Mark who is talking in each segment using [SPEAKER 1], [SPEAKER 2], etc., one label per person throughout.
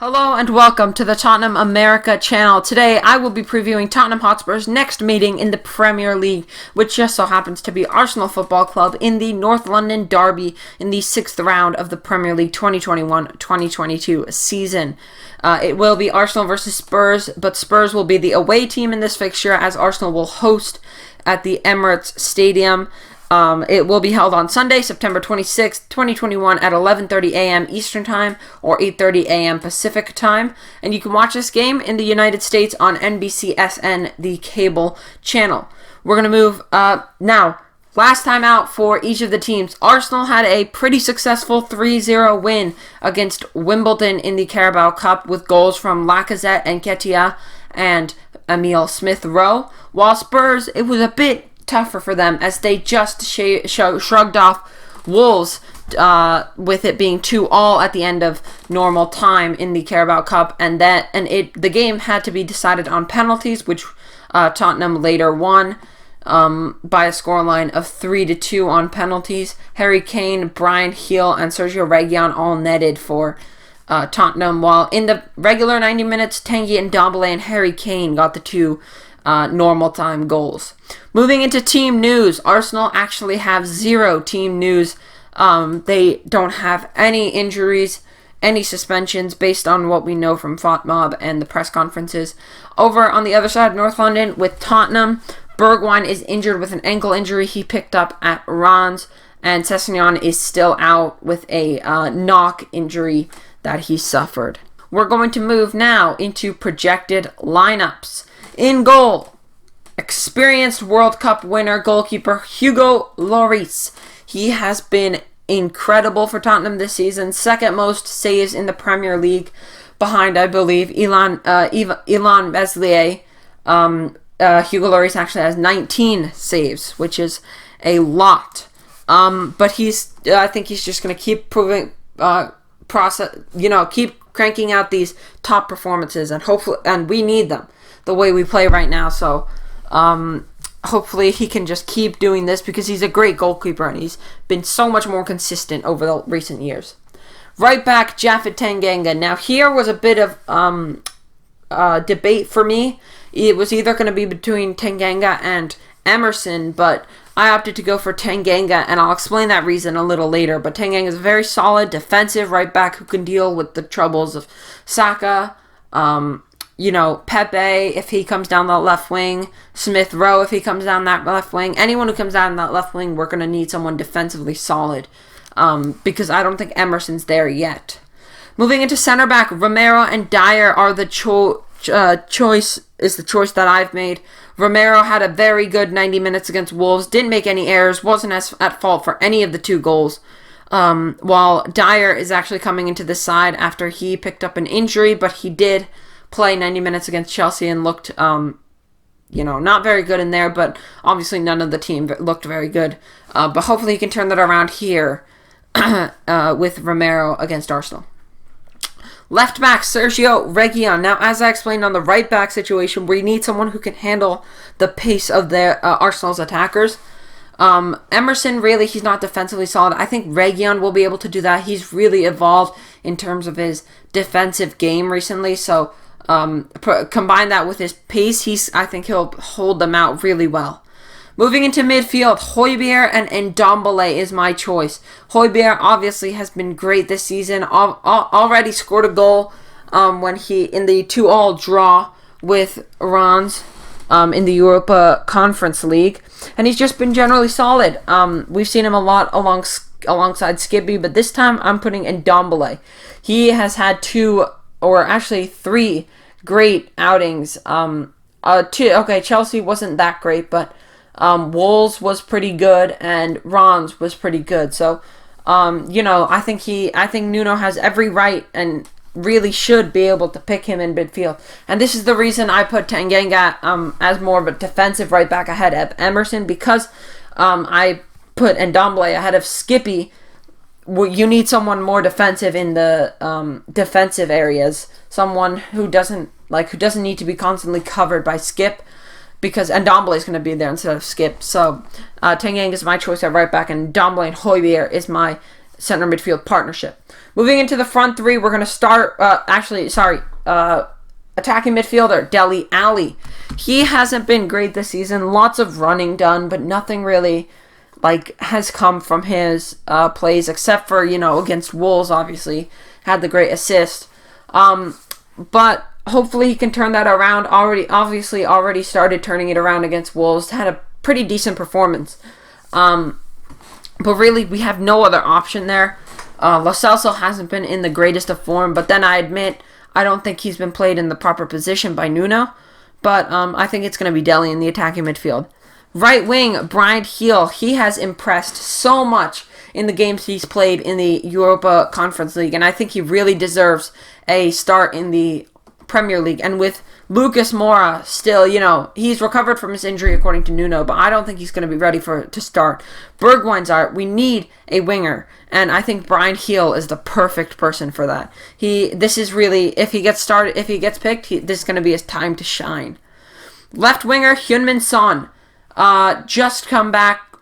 [SPEAKER 1] Hello and welcome to the Tottenham America channel. Today I will be previewing Tottenham Hotspur's next meeting in the Premier League, which just so happens to be Arsenal Football Club in the North London derby in the 6th round of the Premier League 2021-2022 season. It will be Arsenal versus Spurs, but Spurs will be the away team in this fixture as Arsenal will host at the Emirates Stadium. It will be held on Sunday, September 26th, 2021 at 11:30 a.m. Eastern Time or 8:30 a.m. Pacific Time. And you can watch this game in the United States on NBCSN, the cable channel. We're going to move now. Last time out for each of the teams, Arsenal had a pretty successful 3-0 win against Wimbledon in the Carabao Cup with goals from Lacazette and Nketiah and Emile Smith-Rowe. While Spurs, it was a bit tougher for them as they just shrugged off Wolves with it being 2-2 at the end of normal time in the Carabao Cup, and the game had to be decided on penalties, which Tottenham later won by a scoreline of 3-2 on penalties. Harry Kane, Bryan Gil, and Sergio Reguilon all netted for Tottenham, while in the regular 90 minutes, Tanguy Ndombele and Harry Kane got the two normal time goals. Moving into team news, Arsenal actually have zero team news. They don't have any injuries, any suspensions based on what we know from FOTMOB and the press conferences. Over on the other side of North London with Tottenham, Bergwijn is injured with an ankle injury he picked up at Rennes, and Sessegnon is still out with a knock injury that he suffered. We're going to move now into projected lineups. In goal, experienced World Cup winner goalkeeper Hugo Lloris. He has been incredible for Tottenham this season. Second most saves in the Premier League, behind, I believe, Ilan Meslier. Hugo Lloris actually has 19 saves, which is a lot. But I think he's just going to keep keep cranking out these top performances, and we need them the way we play right now. So hopefully he can just keep doing this because he's a great goalkeeper and he's been so much more consistent over the recent years. Right back, Japhet Tanganga. Now here was a bit of debate for me. It was either going to be between Tanganga and Emerson, but I opted to go for Tanganga, and I'll explain that reason a little later. But Tanganga is a very solid defensive right back who can deal with the troubles of Saka, Pepe if he comes down the left wing, Smith-Rowe if he comes down that left wing. Anyone who comes down that left wing, we're going to need someone defensively solid because I don't think Emerson's there yet. Moving into center back, Romero and Dyer are the choice that I've made. Romero had a very good 90 minutes against Wolves, didn't make any errors, wasn't at fault for any of the two goals. While Dyer is actually coming into the side after he picked up an injury, but he did play 90 minutes against Chelsea and looked, not very good in there, but obviously none of the team looked very good. But hopefully he can turn that around here with Romero against Arsenal. Left back, Sergio Reguilon. Now, as I explained on the right back situation, we need someone who can handle the pace of their Arsenal's attackers. Emerson, really, he's not defensively solid. I think Reguilon will be able to do that. He's really evolved in terms of his defensive game recently, so combine that with his pace, I think he'll hold them out really well. Moving into midfield, Hotspur and Ndombele is my choice. Hotspur obviously has been great this season. Already scored a goal when he in the 2-2 draw with Rennes in the Europa Conference League, and he's just been generally solid. We've seen him a lot alongside Skippy, but this time I'm putting Ndombele. He has had 3 great outings. Chelsea wasn't that great, but Wolves was pretty good and Rennes was pretty good. So, I think Nuno has every right and really should be able to pick him in midfield. And this is the reason I put Tanganga as more of a defensive right back ahead of Emerson, because I put Ndombele ahead of Skippy. You need someone more defensive in the defensive areas, someone who doesn't need to be constantly covered by Skip, because Ndombele is going to be there instead of Skip. So Tanganga is my choice at right back, and Ndombele and Hotspur is my center midfield partnership. Moving into the front three, we're going to start, attacking midfielder, Dele Alli. He hasn't been great this season. Lots of running done, but nothing really has come from his plays, except for, against Wolves, obviously. Had the great assist. But hopefully he can turn that around. Already started turning it around against Wolves. Had a pretty decent performance. But really, we have no other option there. Lo Celso hasn't been in the greatest of form, but then I admit I don't think he's been played in the proper position by Nuno. But I think it's going to be Dele in the attacking midfield. Right wing, Bryan Gil. He has impressed so much in the games he's played in the Europa Conference League, and I think he really deserves a start in the Premier League. And with Lucas Moura still, he's recovered from his injury according to Nuno, but I don't think he's going to be ready to start. Bergwijn's we need a winger, and I think Bryan Gil is the perfect person for that. This is really, if he gets picked, this is going to be his time to shine. Left winger, Heung-min Son. Just come back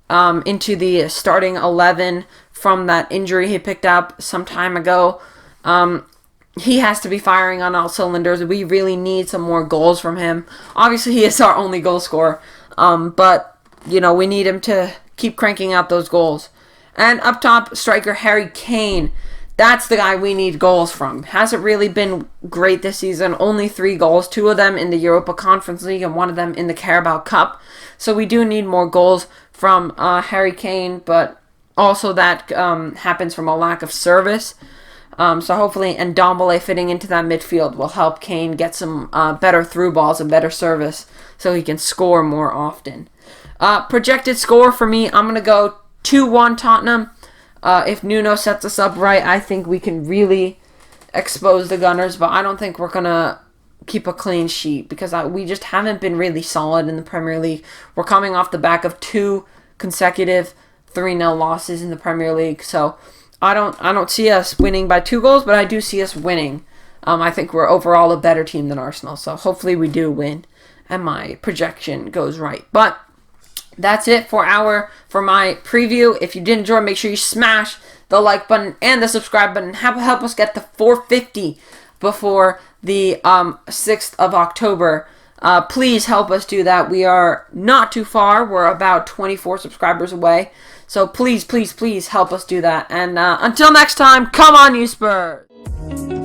[SPEAKER 1] into the starting 11 from that injury he picked up some time ago. He has to be firing on all cylinders. We really need some more goals from him. Obviously, he is our only goal scorer, but we need him to keep cranking out those goals. And up top, striker Harry Kane. That's the guy we need goals from. Hasn't really been great this season. Only 3 goals, 2 of them in the Europa Conference League and 1 of them in the Carabao Cup. So we do need more goals from Harry Kane, but also that happens from a lack of service. So hopefully Ndombele fitting into that midfield will help Kane get some better through balls and better service so he can score more often. Projected score for me, I'm going to go 2-1 Tottenham. If Nuno sets us up right, I think we can really expose the Gunners, but I don't think we're going to keep a clean sheet because we just haven't been really solid in the Premier League. We're coming off the back of 2 consecutive 3-0 losses in the Premier League, so I don't see us winning by 2 goals, but I do see us winning. I think we're overall a better team than Arsenal, so hopefully we do win and my projection goes right. But that's it for my preview. If you did enjoy, make sure you smash the like button and the subscribe button. Help us get to 450 before the 6th of October. Please help us do that. We are not too far. We're about 24 subscribers away. So please, please, please help us do that. And until next time, come on, you Spurs!